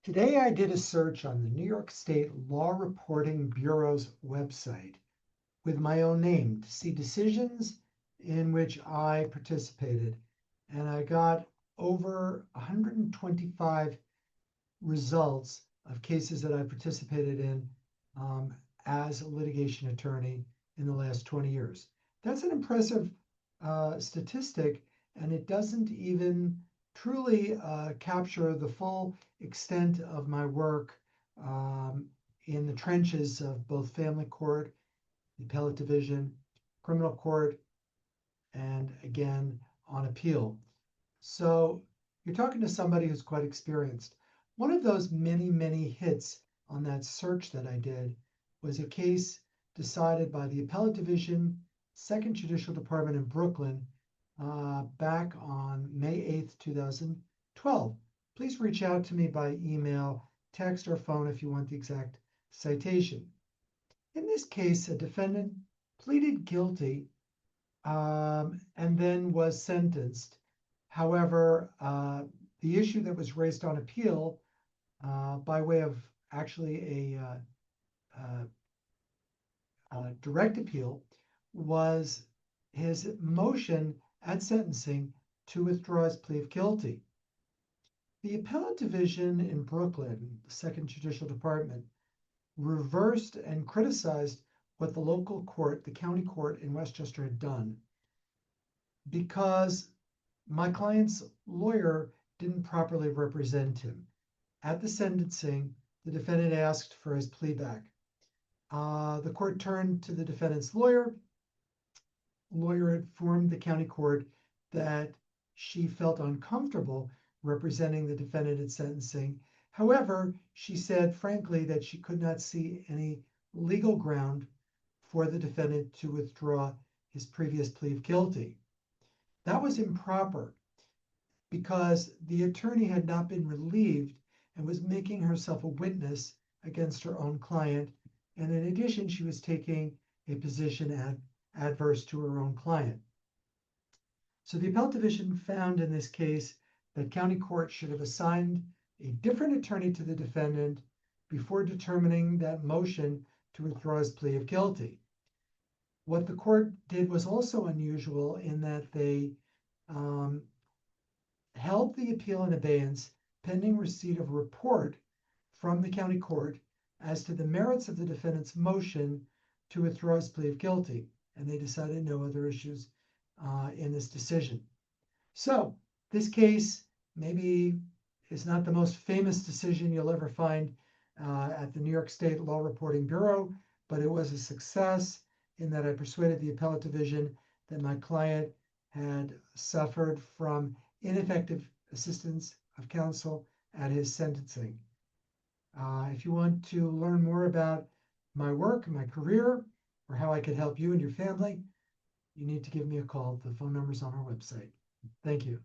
Today I did a search on the New York State Law Reporting Bureau's website with my own name to see decisions in which I participated. And I got over 125 results of cases that I participated in um, as a litigation attorney in the last 20 years. That's an impressive statistic, and it doesn't even truly capture the full extent of my work in the trenches of both family court, the appellate division, criminal court, and again on appeal. So you're talking to somebody who's quite experienced. One of those many, many hits on that search that I did was a case decided by the Appellate Division, Second Judicial Department in Brooklyn back on May 8th, 2012. Please reach out to me by email, text, or phone if you want the exact citation. In this case, a defendant pleaded guilty and then was sentenced. However, the issue that was raised on appeal by way of actually a direct appeal was his motion at sentencing to withdraw his plea of guilty. The appellate division in Brooklyn, the Second Judicial Department, reversed and criticized what the local court, the county court in Westchester, had done because my client's lawyer didn't properly represent him. At the sentencing, the defendant asked for his plea back. The court turned to the defendant's lawyer. The lawyer informed the county court that she felt uncomfortable representing the defendant at sentencing. However, she said frankly that she could not see any legal ground for the defendant to withdraw his previous plea of guilty. That was improper because the attorney had not been relieved and was making herself a witness against her own client. And in addition, she was taking a position adverse to her own client. So the appellate division found in this case that county court should have assigned a different attorney to the defendant before determining that motion to withdraw his plea of guilty. What the court did was also unusual in that they held the appeal in abeyance pending receipt of a report from the county court as to the merits of the defendant's motion to withdraw his plea of guilty, and they decided no other issues in this decision. So this case maybe is not the most famous decision you'll ever find at the New York State Law Reporting Bureau, but it was a success in that I persuaded the appellate division that my client had suffered from ineffective assistance of counsel at his sentencing. If you want to learn more about my work, my career, or how I could help you and your family, you need to give me a call. The phone number's on our website. Thank you.